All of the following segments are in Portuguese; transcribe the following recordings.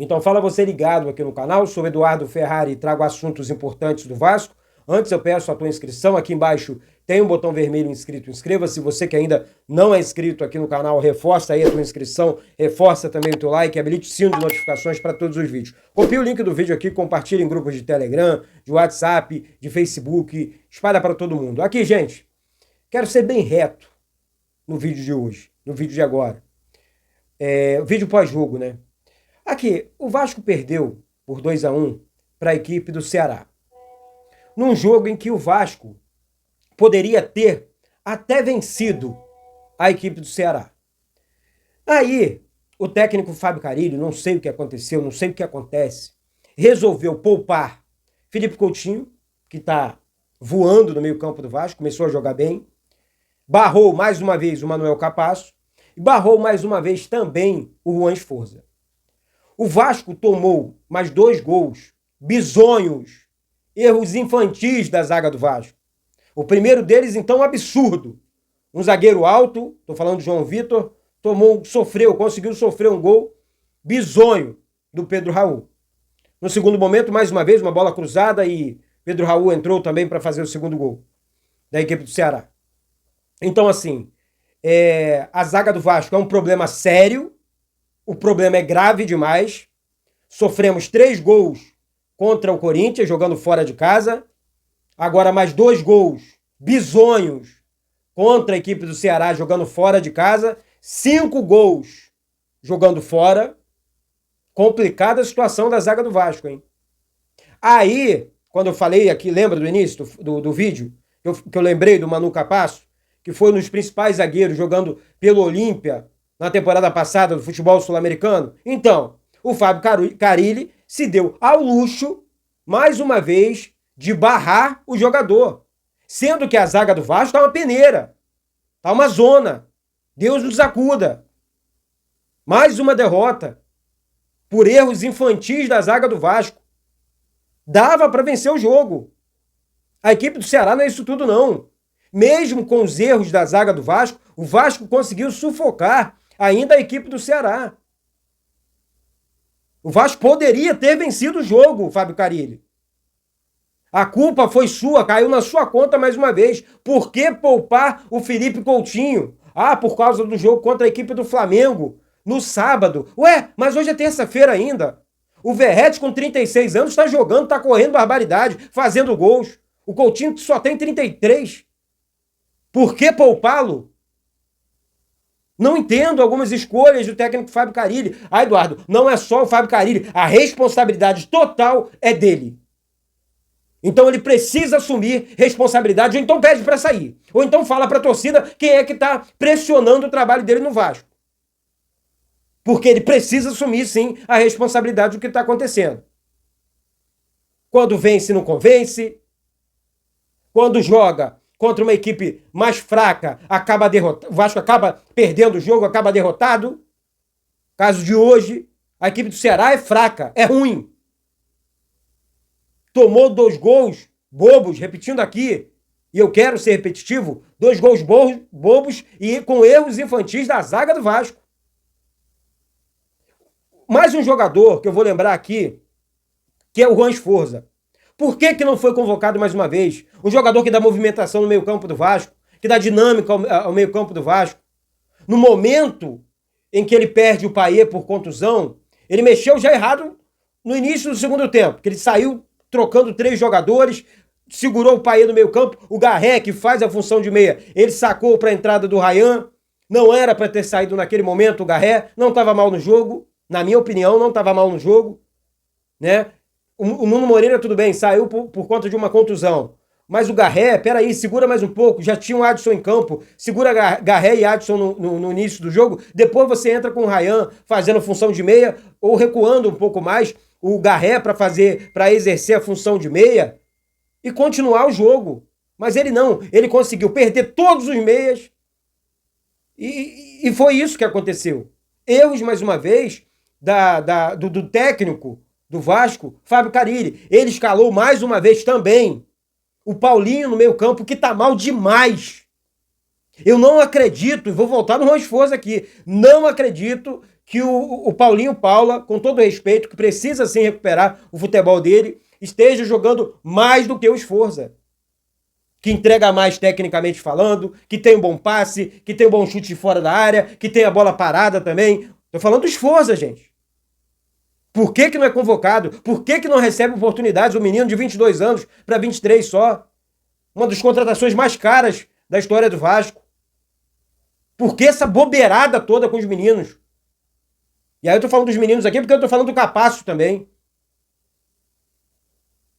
Então fala você ligado aqui no canal, sou Eduardo Ferrari e trago assuntos importantes do Vasco. Antes eu peço a tua inscrição, aqui embaixo tem um botão vermelho inscrito, inscreva-se. Você que ainda não é inscrito aqui no canal, reforça aí a tua inscrição, reforça também o teu like, habilite o sino de notificações para todos os vídeos. Copie o link do vídeo aqui, compartilhe em grupos de Telegram, de WhatsApp, de Facebook, espalha para todo mundo. Aqui, gente, quero ser bem reto no vídeo de hoje, no vídeo de agora. O vídeo pós-jogo, né? Aqui, o Vasco perdeu por 2-1 para a equipe do Ceará. Num jogo em que o Vasco poderia ter até vencido a equipe do Ceará. Aí, o técnico Fábio Carille, não sei o que aconteceu, não sei o que acontece, resolveu poupar Felipe Coutinho, que está voando no meio-campo do Vasco, começou a jogar bem, barrou mais uma vez o Manuel Capasso, e barrou mais uma vez também o Juan Esforza. O Vasco tomou mais 2 gols bizonhos, erros infantis da zaga do Vasco. O primeiro deles, então, absurdo. Um zagueiro alto, estou falando de João Vitor, conseguiu sofrer um gol bizonho do Pedro Raul. No segundo momento, mais uma vez, uma bola cruzada e Pedro Raul entrou também para fazer o segundo gol da equipe do Ceará. Então, assim, a zaga do Vasco é um problema sério, o problema é grave demais. Sofremos 3 gols contra o Corinthians, jogando fora de casa. Agora mais 2 gols bizonhos contra a equipe do Ceará, jogando fora de casa. 5 gols jogando fora. Complicada a situação da zaga do Vasco, hein? Aí, quando eu falei aqui, lembra do início do vídeo? Que eu lembrei do Manu Capasso, que foi um dos principais zagueiros jogando pelo Olímpia na temporada passada do futebol sul-americano. Então, o Fábio Carille se deu ao luxo, mais uma vez, de barrar o jogador. Sendo que a zaga do Vasco tá uma peneira. Tá uma zona. Deus nos acuda. Mais uma derrota por erros infantis da zaga do Vasco. Dava para vencer o jogo. A equipe do Ceará não é isso tudo, não. Mesmo com os erros da zaga do Vasco, o Vasco conseguiu sufocar ainda a equipe do Ceará. O Vasco poderia ter vencido o jogo, Fábio Carille. A culpa foi sua, caiu na sua conta mais uma vez. Por que poupar o Felipe Coutinho? Por causa do jogo contra a equipe do Flamengo, no sábado. Ué, mas hoje é terça-feira ainda. O Verratti, com 36 anos, está jogando, está correndo barbaridade, fazendo gols. O Coutinho só tem 33. Por que poupá-lo? Não entendo algumas escolhas do técnico Fábio Carille. Eduardo, não é só o Fábio Carille. A responsabilidade total é dele. Então ele precisa assumir responsabilidade, ou então pede para sair. Ou então fala para a torcida quem é que está pressionando o trabalho dele no Vasco. Porque ele precisa assumir, sim, a responsabilidade do que está acontecendo. Quando vence, não convence. Quando joga contra uma equipe mais fraca, o Vasco acaba perdendo o jogo, acaba derrotado. Caso de hoje, a equipe do Ceará é fraca, é ruim. Tomou 2 gols bobos, repetindo aqui, e eu quero ser repetitivo, 2 gols bobos e com erros infantis da zaga do Vasco. Mais um jogador que eu vou lembrar aqui, que é o Juan Esforza. Por que não foi convocado mais uma vez? Um jogador que dá movimentação no meio-campo do Vasco, que dá dinâmica ao meio-campo do Vasco. No momento em que ele perde o Payet por contusão, ele mexeu já errado no início do segundo tempo, que ele saiu trocando 3 jogadores, segurou o Payet no meio-campo, o Garré, que faz a função de meia, ele sacou para a entrada do Ryan, não era para ter saído naquele momento o Garré, não estava mal no jogo, na minha opinião, não estava mal no jogo, né? O Nuno Moreira, tudo bem, saiu por conta de uma contusão. Mas o Garré, peraí, segura mais um pouco. Já tinha o Adson em campo. Segura Garré e Adson no início do jogo. Depois você entra com o Ryan fazendo função de meia ou recuando um pouco mais o Garré para exercer a função de meia e continuar o jogo. Mas ele não. Ele conseguiu perder todos os meias e foi isso que aconteceu. Erros, mais uma vez, do técnico do Vasco, Fábio Carille. Ele escalou mais uma vez também o Paulinho no meio-campo, que tá mal demais. Eu não acredito, e vou voltar no Juan Esforza aqui, não acredito que o Paulinho Paula, com todo respeito, que precisa sim recuperar o futebol dele, esteja jogando mais do que o Sforza. Que entrega mais tecnicamente falando, que tem um bom passe, que tem um bom chute de fora da área, que tem a bola parada também. Tô falando do Sforza, gente. Por que não é convocado? Por que não recebe oportunidades o menino de 22 anos para 23 só? Uma das contratações mais caras da história do Vasco. Por que essa bobeirada toda com os meninos? E aí eu tô falando dos meninos aqui porque eu tô falando do Capasso também.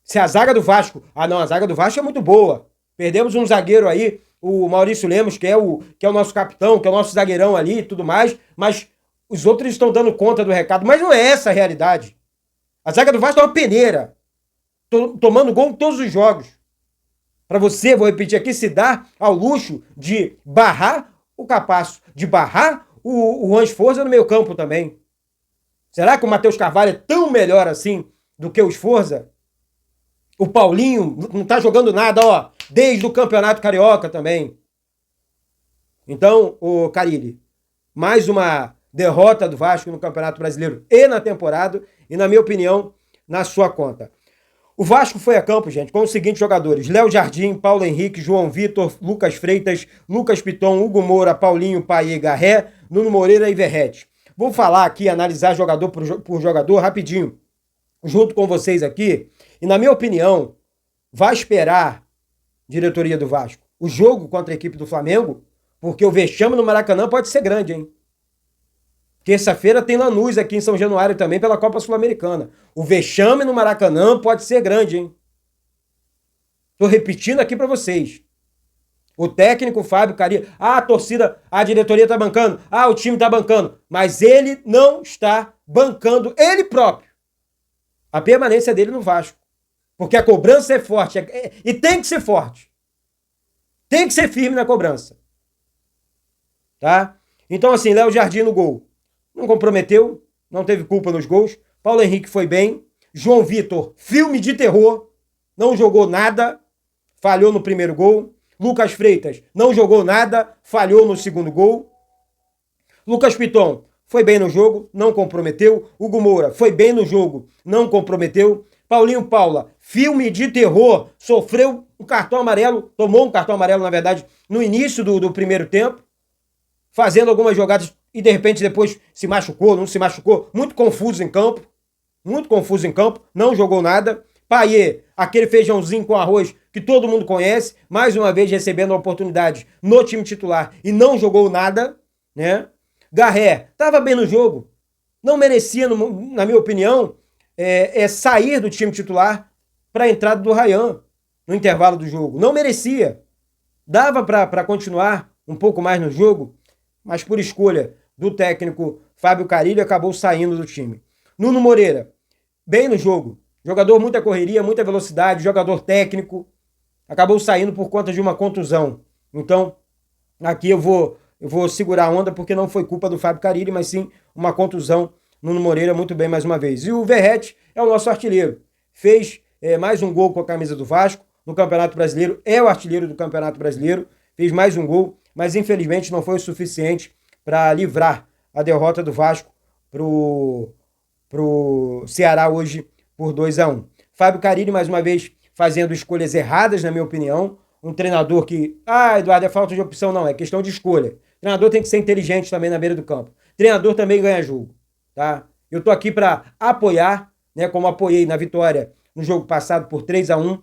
Se a zaga do Vasco... Ah, não, a zaga do Vasco é muito boa. Perdemos um zagueiro aí, o Maurício Lemos, que é o nosso capitão, que é o nosso zagueirão ali e tudo mais, mas os outros estão dando conta do recado. Mas não é essa a realidade. A zaga do Vasco é uma peneira. Tomando gol em todos os jogos. Para você, vou repetir aqui, se dar ao luxo de barrar o Capasso, de barrar o Juan Sforza no meio campo também. Será que o Matheus Carvalho é tão melhor assim do que o Sforza? O Paulinho não tá jogando nada, ó, desde o Campeonato Carioca também. Então, o Carille, mais uma derrota do Vasco no Campeonato Brasileiro e na temporada, e na minha opinião, na sua conta. O Vasco foi a campo, gente, com os seguintes jogadores: Léo Jardim, Paulo Henrique, João Vitor, Lucas Freitas, Lucas Piton, Hugo Moura, Paulinho, Paiê, Garré, Nuno Moreira e Verrete. Vou falar aqui, analisar jogador por jogador rapidinho, junto com vocês aqui, e na minha opinião, vai esperar, diretoria do Vasco, o jogo contra a equipe do Flamengo, porque o vexame no Maracanã pode ser grande, hein? Terça-feira tem Lanús aqui em São Januário também pela Copa Sul-Americana. O vexame no Maracanã pode ser grande, hein? Tô repetindo aqui pra vocês. O técnico Fábio Carilli, a torcida, a diretoria tá bancando, o time tá bancando, mas ele não está bancando ele próprio a permanência dele no Vasco. Porque a cobrança é forte, e tem que ser forte. Tem que ser firme na cobrança. Tá? Então assim, Léo Jardim no gol. Não comprometeu, não teve culpa nos gols. Paulo Henrique foi bem. João Vitor, filme de terror, não jogou nada, falhou no primeiro gol. Lucas Freitas não jogou nada, falhou no segundo gol. Lucas Piton foi bem no jogo, não comprometeu. Hugo Moura foi bem no jogo, não comprometeu. Paulinho Paula, filme de terror, sofreu um cartão amarelo, tomou um cartão amarelo, na verdade, no início do primeiro tempo, fazendo algumas jogadas e de repente depois se machucou, não se machucou, muito confuso em campo, não jogou nada. Paiê, aquele feijãozinho com arroz que todo mundo conhece, mais uma vez recebendo a oportunidade no time titular e não jogou nada, né? Garré, estava bem no jogo, não merecia, na minha opinião, sair do time titular para a entrada do Ryan no intervalo do jogo, não merecia, dava para continuar um pouco mais no jogo, mas por escolha do técnico Fábio Carilli acabou saindo do time. Nuno Moreira, bem no jogo, jogador muita correria, muita velocidade, jogador técnico, acabou saindo por conta de uma contusão. Então, aqui eu vou segurar a onda porque não foi culpa do Fábio Carilli, mas sim uma contusão. Nuno Moreira muito bem mais uma vez. E o Verrete é o nosso artilheiro. Fez mais um gol com a camisa do Vasco no Campeonato Brasileiro, é o artilheiro do Campeonato Brasileiro, fez mais um gol, mas infelizmente não foi o suficiente para livrar a derrota do Vasco pro Ceará hoje por 2-1. Fábio Carilli, mais uma vez, fazendo escolhas erradas, na minha opinião. Um treinador que... Eduardo, é falta de opção. Não, é questão de escolha. O treinador tem que ser inteligente também na beira do campo. O treinador também ganha jogo, tá? Eu tô aqui para apoiar, né, como apoiei na vitória no jogo passado por 3-1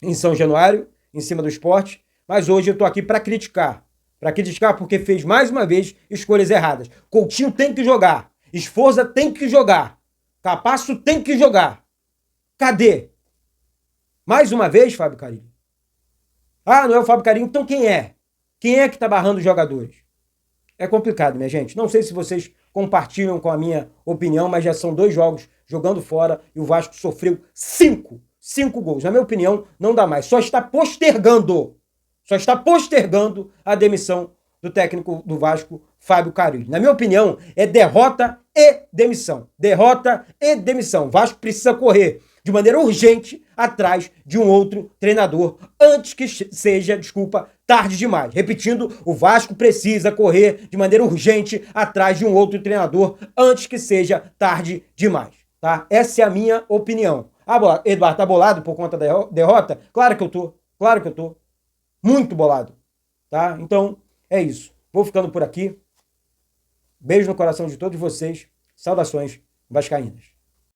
em São Januário, em cima do Sport, mas hoje eu tô aqui para criticar. Para criticar porque fez, mais uma vez, escolhas erradas. Coutinho tem que jogar. Sforza tem que jogar. Capasso tem que jogar. Cadê? Mais uma vez, Fábio Carilli. Não é o Fábio Carilli, então quem é? Quem é que tá barrando os jogadores? É complicado, minha gente. Não sei se vocês compartilham com a minha opinião, mas já são 2 jogos jogando fora e o Vasco sofreu 5 gols. Na minha opinião, não dá mais. Só está postergando a demissão do técnico do Vasco, Fábio Carilli. Na minha opinião, é derrota e demissão. Derrota e demissão. O Vasco precisa correr de maneira urgente atrás de um outro treinador antes que seja, tarde demais. Repetindo, o Vasco precisa correr de maneira urgente atrás de um outro treinador antes que seja tarde demais, tá? Essa é a minha opinião. Ah, Eduardo, tá bolado por conta da derrota? Claro que eu tô. Claro que eu tô. Muito bolado, tá? Então, é isso. Vou ficando por aqui. Beijo no coração de todos vocês. Saudações vascaínas.